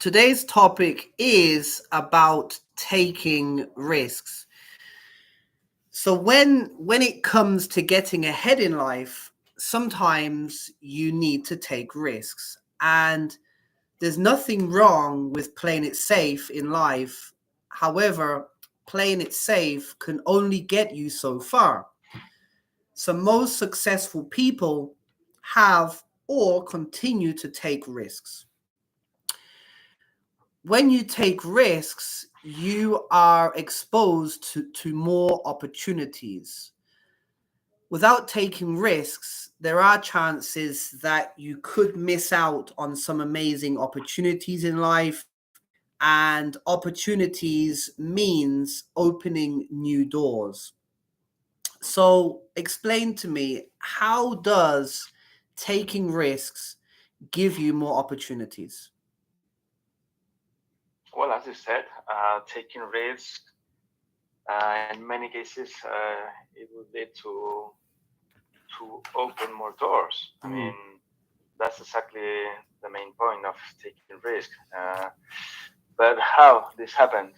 Today's topic is about taking risks. So when it comes to getting ahead in life, sometimes you need to take risks. And there's nothing wrong with playing it safe in life. However, playing it safe can only get you so far. So most successful people have or continue to take risks. When you take risks, you are exposed to more opportunities. Without taking risks, there are chances that you could miss out on some amazing opportunities in life, and opportunities means opening new doors. So, explain to me, how does taking risks give you more opportunities? Well, as you said, taking risks in many cases it would lead to open more doors. I mean, that's exactly the main point of taking risk. But how this happened?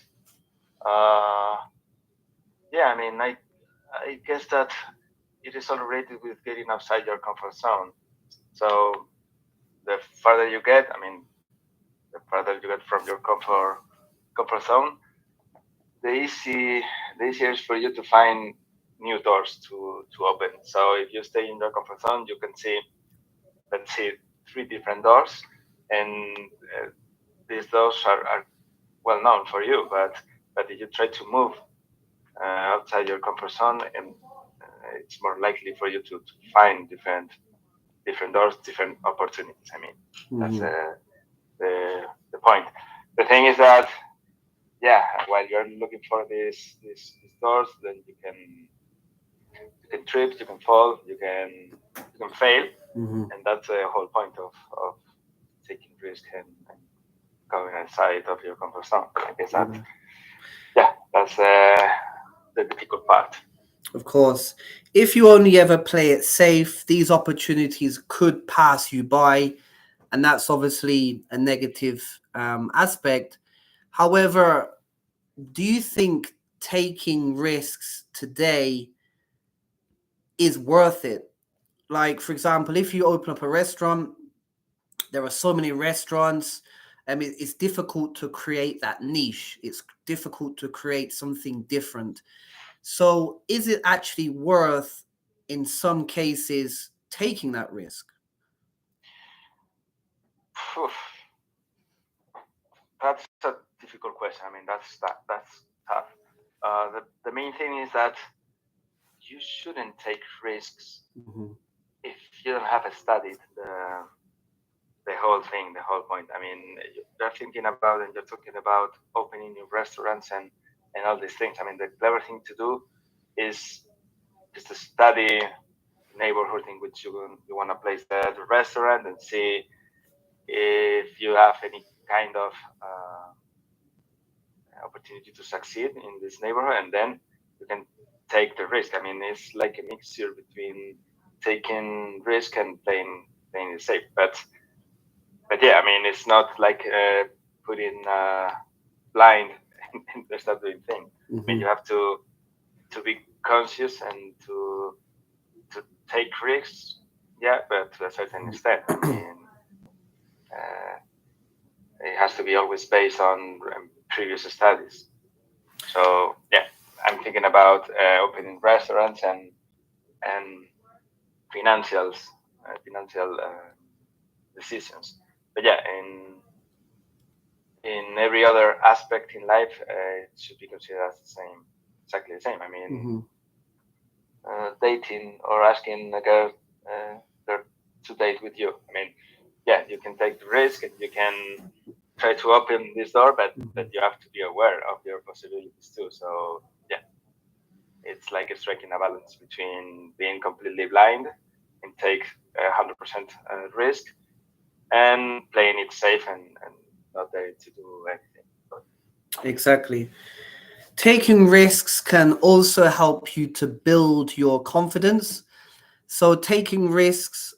Uh, yeah, I mean, I guess that it is all related with getting outside your comfort zone. So the farther you get, I mean, the farther you get from your comfort zone, the easy the easier is for you to find new doors to open. So if you stay in your comfort zone, you can see, let's see, three different doors, and these doors are well known for you. But if you try to move outside your comfort zone, and it's more likely for you to find different doors, different opportunities. I mean, that's the point. The thing is that yeah, while you're looking for these doors, then you can trip, you can fall, you can fail, Mm-hmm. and that's the whole point of taking risk and going outside of your comfort zone. I guess that yeah, that's the difficult part. Of course, if you only ever play it safe, these opportunities could pass you by, and that's obviously a negative aspect. However, do you think taking risks today is worth it? Like, for example, if you open up a restaurant, there are so many restaurants. I mean, it's difficult to create that niche. It's difficult to create something different. So, is it actually worth, in some cases, taking that risk? Phew, that's a difficult question. I mean, that's tough. The main thing is that you shouldn't take risks Mhm. if you don't have studied the whole thing, the whole point. I mean, you're thinking about and you're talking about opening new restaurants and all these things. I mean, the clever thing to do is just to study neighborhood in which you want to place the restaurant and see if you have any kind of opportunity to succeed in this neighborhood, and then you can take the risk. I mean, it's like a mixture between taking risk and playing it safe. But yeah, I mean, it's not like putting blind and start doing things. I mean, you Mhm. have to be conscious and to take risks. Yeah, but to a certain extent. I mean, uh, it has to be always based on previous studies. So yeah, I'm thinking about opening restaurants and financials, financial decisions. But yeah, in every other aspect in life, it should be considered as the same, exactly the same. I mean, Mhm. dating or asking a girl girl to date with you. I mean, yeah, you can take the risk and you can try to open this door, but Mhm. you have to be aware of your possibilities too. So yeah, it's like striking a balance between being completely blind and take 100% risk and playing it safe and not there to do anything. Exactly. Taking risks can also help you to build your confidence. So, taking risks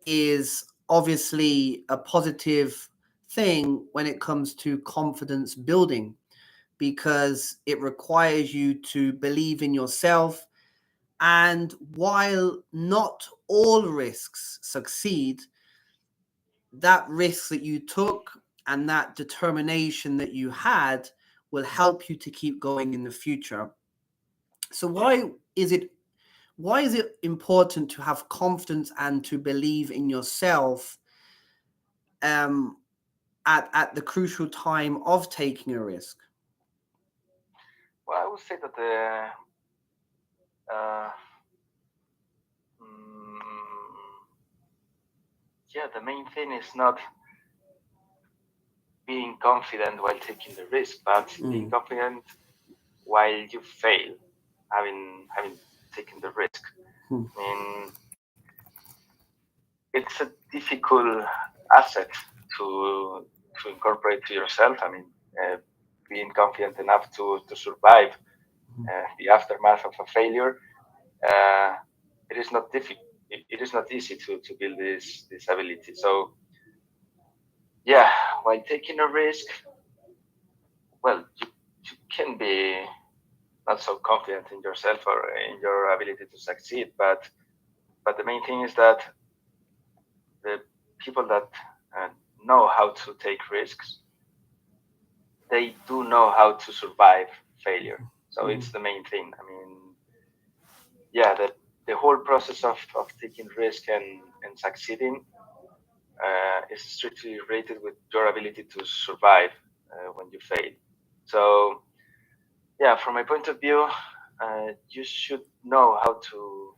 is obviously a positive thing when it comes to confidence building, because it requires you to believe in yourself. And while not all risks succeed, that risk that you took and that determination that you had will help you to keep going in the future. So is it why is it important to have confidence and to believe in yourself um, at the crucial time of taking a risk? Well, I would say that uh, mm, the main thing is not being confident while taking the risk, but being confident while you fail, having taken the risk. Hmm. I mean, it's a difficult asset to to incorporate to yourself. I mean, being confident enough to survive the aftermath of a failure. Uh, it is not difficult. It is not easy to build this ability. So yeah, while taking a risk, well, you can be not so confident in yourself or in your ability to succeed, but the main thing is that the people that uh, know how to take risks, they do know how to survive failure. So it's the main thing. I mean, yeah, the whole process of taking risk and succeeding is strictly related with your ability to survive when you fail. So yeah, from my point of view, you should know how to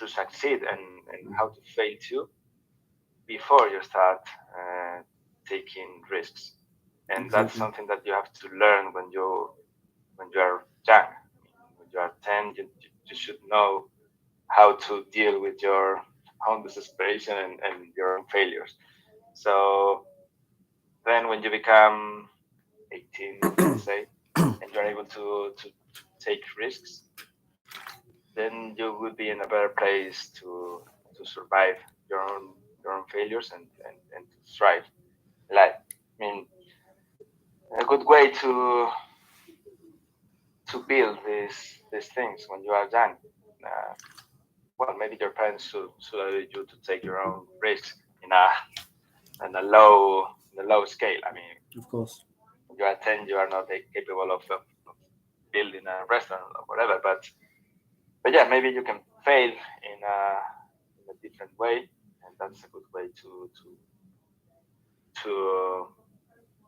succeed and how to fail too before you start taking risks, and that's Exactly. something that you have to learn when you are young. When you are 10, you should know how to deal with your own desperation and your own failures. So then when you become 18, let's say, and you're able to take risks, then you will be in a better place to survive your own failures and to thrive. Like, I mean, a good way to build these things when you are young. Uh, well, maybe your parents should allow you to take your own risks in a low scale. I mean, Of course. when you are 10, you are not capable of building a restaurant or whatever. But yeah, maybe you can fail in a different way, and that's a good way to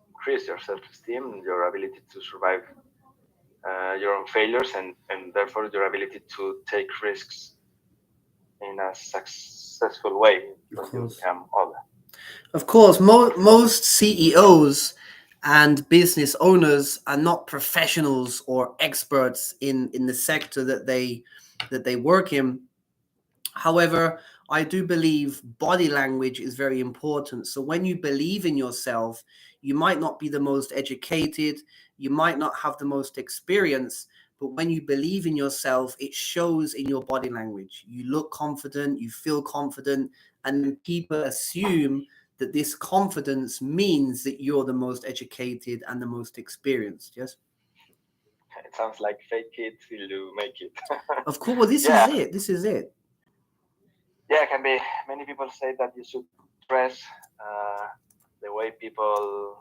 increase your self-esteem, your ability to survive your own failures, and therefore your ability to take risks in a successful way Of when you course. become older. Of course, most CEOs and business owners are not professionals or experts in the sector that they work in. However, I do believe body language is very important. So when you believe in yourself, you might not be the most educated, you might not have the most experience, but when you believe in yourself, it shows in your body language. You look confident, you feel confident, and then people assume that this confidence means that you're the most educated and the most experienced. Yes? It sounds like fake it till you make it. Of course, well, this is Yeah, it. This is it. yeah, it can be. Many people say that you should dress the way people,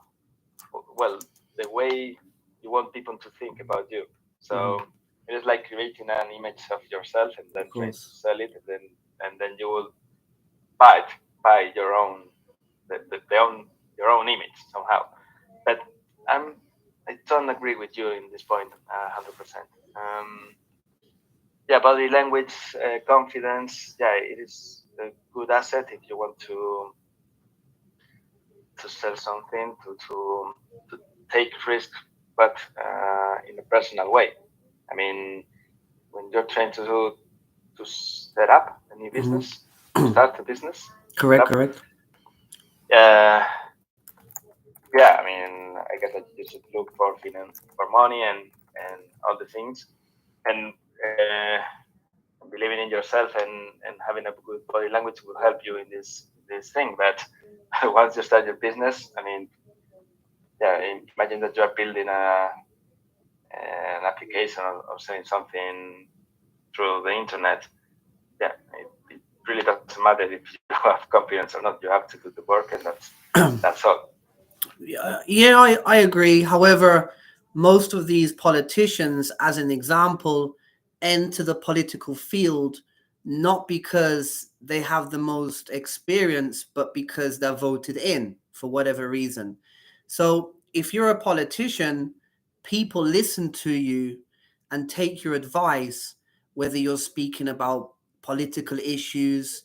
well, the way you want people to think about you. So it is like creating an image of yourself and then Of trying to course. sell it, and then you will buy it, buy your own the own your own image somehow. But I don't agree with you in this point 100%. Yeah, body language, confidence. Yeah, it is a good asset if you want to sell something, to take risk, but in a personal way. I mean, when you're trying to set up a new business, to start a business, Correct, correct. uh, yeah, I mean, I guess that you should look for finance, for money, and all the things, and believing in yourself and having a good body language will help you in this thing. But once you start your business, I mean, yeah, imagine that you are building an application or selling something through the internet. Yeah, it really doesn't matter if you have confidence or not. You have to do the work, and that's all. Yeah, I agree. However, most of these politicians, as an example, enter the political field not because they have the most experience, but because they're voted in for whatever reason. So if you're a politician, people listen to you and take your advice, whether you're speaking about political issues,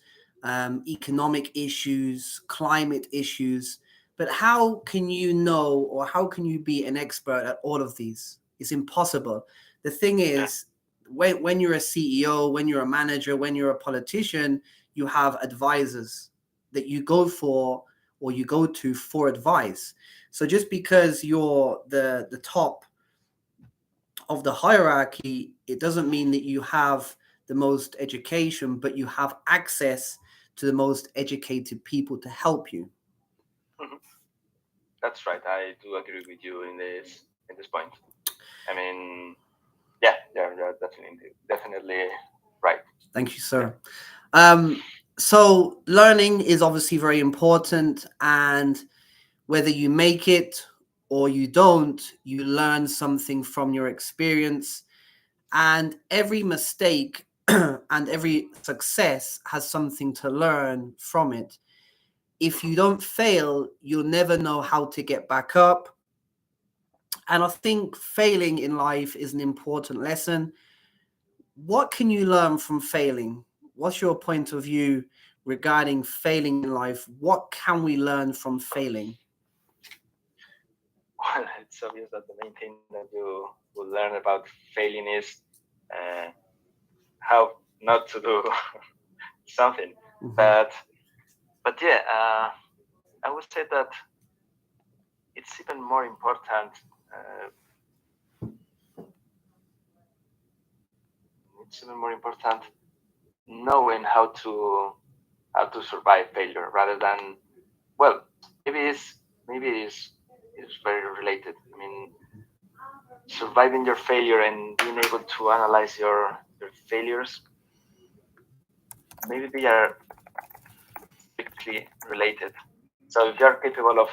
economic issues, climate issues. But how can you know, or how can you be an expert at all of these? It's impossible. The thing Yeah. is, when you're a CEO, when you're a manager, when you're a politician, you have advisors that you go for or you go to for advice. So just because you're the top of the hierarchy, it doesn't mean that you have the most education, but you have access to the most educated people to help you. Mhm. That's right. I do agree with you in this point. I mean, yeah, you're definitely right. Thank you, Yeah. sir. So learning is obviously very important, and whether you make it or you don't, you learn something from your experience, and every mistake and every success has something to learn from it. If you don't fail, you'll never know how to get back up. And I think failing in life is an important lesson. What can you learn from failing? What's your point of view regarding failing in life? What can we learn from failing? Well, it's obvious that the main thing that you will learn about failing is uh, how not to do something. Mhm. But yeah, I would say that it's even more important. Uh, it's even more important knowing how to survive failure rather than, well, maybe it is very related. I mean, surviving your failure and being able to analyze your failures, maybe they are strictly related. So if you're capable of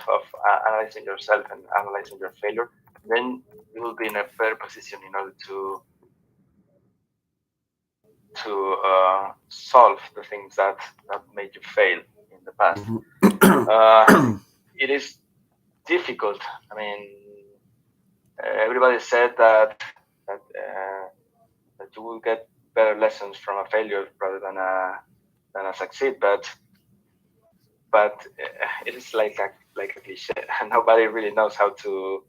analyzing yourself and analyzing your failure, then you will be in a better position in order to solve the things that made you fail in the past. Uh, it is difficult. I mean, everybody said that you will get better lessons from a failure rather than a succeed, but it is like a cliche. Nobody really knows how to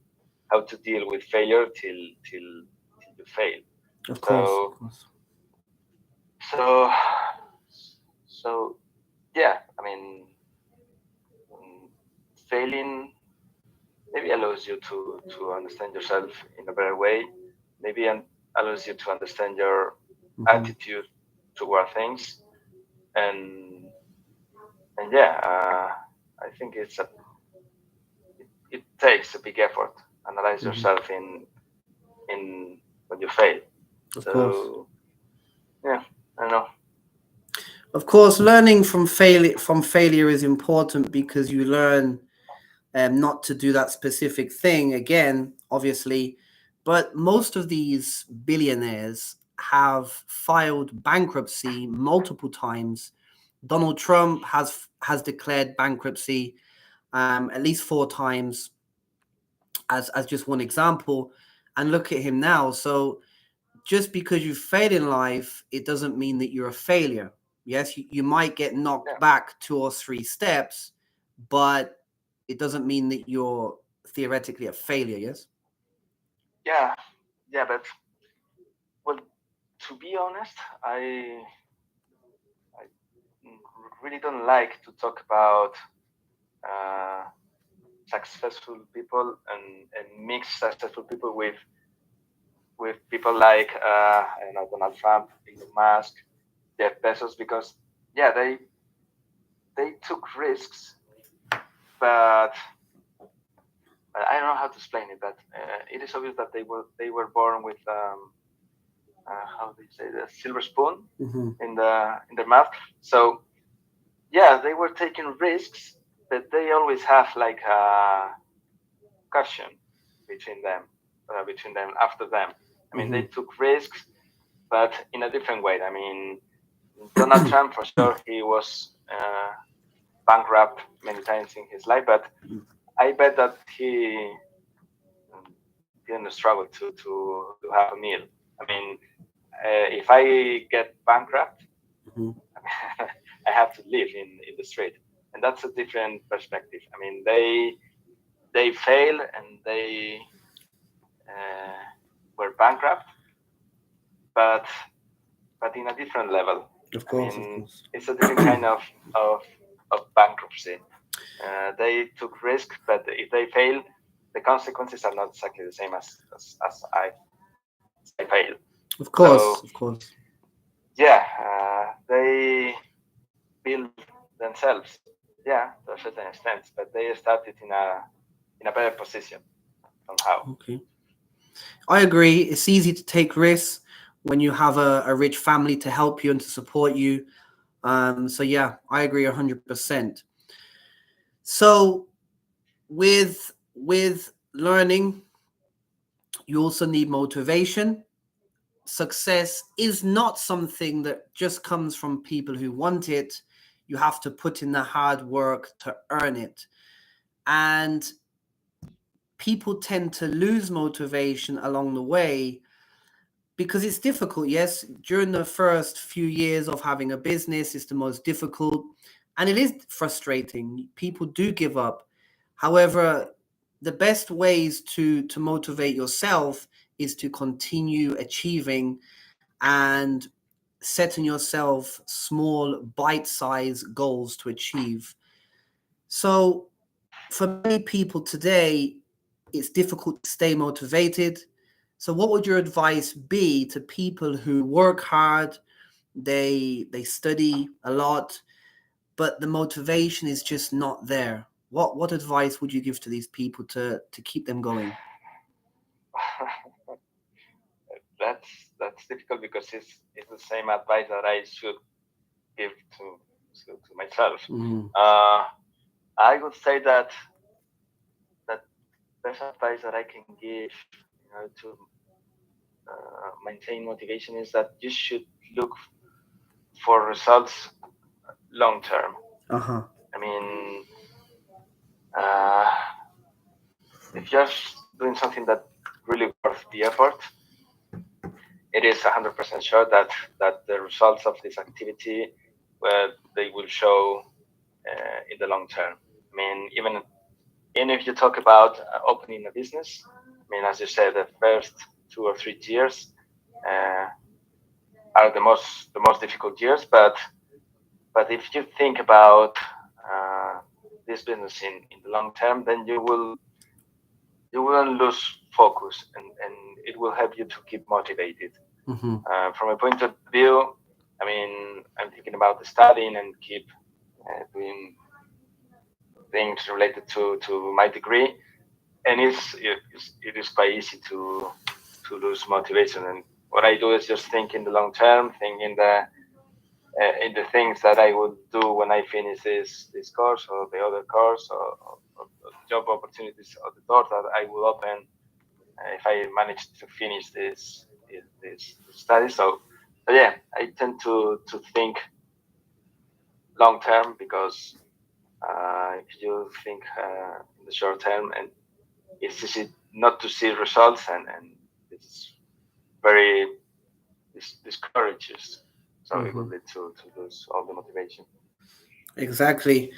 deal with failure till you fail. Of course, So of course. so so yeah. I mean, mm, failing maybe allows you to understand yourself in a better way. Maybe allows you to understand your Mhm. attitude toward things, and and yeah, I think it takes a big effort. Analyze Mhm. yourself in when you fail. Of course. So yeah, I don't know. Of course, learning from failure is important because you learn not to do that specific thing again, obviously. But most of these billionaires have filed bankruptcy multiple times. Donald Trump has declared bankruptcy at least 4 times, as just one example. And look at him now. So just because you fail in life, it doesn't mean that you're a failure. Yes, you might get knocked Yeah, back 2 or 3 steps, but it doesn't mean that you're theoretically a failure. Yes. yeah, yeah. But well, to be honest, I really don't like to talk about uh, successful people and mix successful people with people like I don't know, Donald Trump, Elon Musk, Jeff Bezos, because yeah, they took risks, but I don't know how to explain it. But it is obvious that they were born with how do you say, the silver spoon Hmm. in their mouth. So yeah, they were taking risks, but they always have like a caution between them, after them. I mean, they Hmm. took risks, but in a different way. I mean, Donald Trump, for sure, he was bankrupt many times in his life, but I bet that he didn't struggle to have a meal. I mean, if I get bankrupt, Hmm. I have to live in the street, and that's a different perspective. I mean, they fail and they uh, were bankrupt, but in a different level. Of I course, of mean, course. it's a different kind of, of bankruptcy. They took risk, but if they fail, the consequences are not exactly the same as I fail. Of So course, of course. yeah, they build themselves, yeah, to a certain extent, but they started in a better position somehow. Okay. I agree. It's easy to take risks when you have a rich family to help you and to support you. So yeah, I agree 100%. So with learning, you also need motivation. Success is not something that just comes from people who want it. You have to put in the hard work to earn it. And people tend to lose motivation along the way because it's difficult. Yes, during the first few years of having a business, it's the most difficult and it is frustrating. People do give up. However, the best ways to motivate yourself is to continue achieving and setting yourself small bite-sized goals to achieve. So for many people today, it's difficult to stay motivated. So what would your advice be to people who work hard, they study a lot, but the motivation is just not there? What advice would you give to these people to keep them going? That's difficult because it's the same advice that I should give to myself. Mm, Uh, I would say that best advice that I can give, to maintain motivation is that you should look for results long term. uh-huh. I mean, uh, if you're doing something that really worth the effort, it is 100% sure that the results of this activity, they will show in the long term. I mean, even if you talk about opening a business, I mean, as you said, the first 2 or 3 years uh, are the most difficult years. But if you think about this business in the long term, then you wouldn't lose focus, and it will help you to keep motivated. Mm-hmm. From a point of view, I mean, I'm thinking about the studying and keep doing things related to my degree, and it is quite easy to lose motivation. And what I do is just think in the long term, think in the things that I would do when I finish this course or the other course, or job opportunities or the doors that I will open if I manage to finish this study. So yeah, I tend to think long term, because if you think in the short term, and it's easy not to see results, and it's very discourages. So it will Mm-hmm. lead to lose all the motivation. Exactly.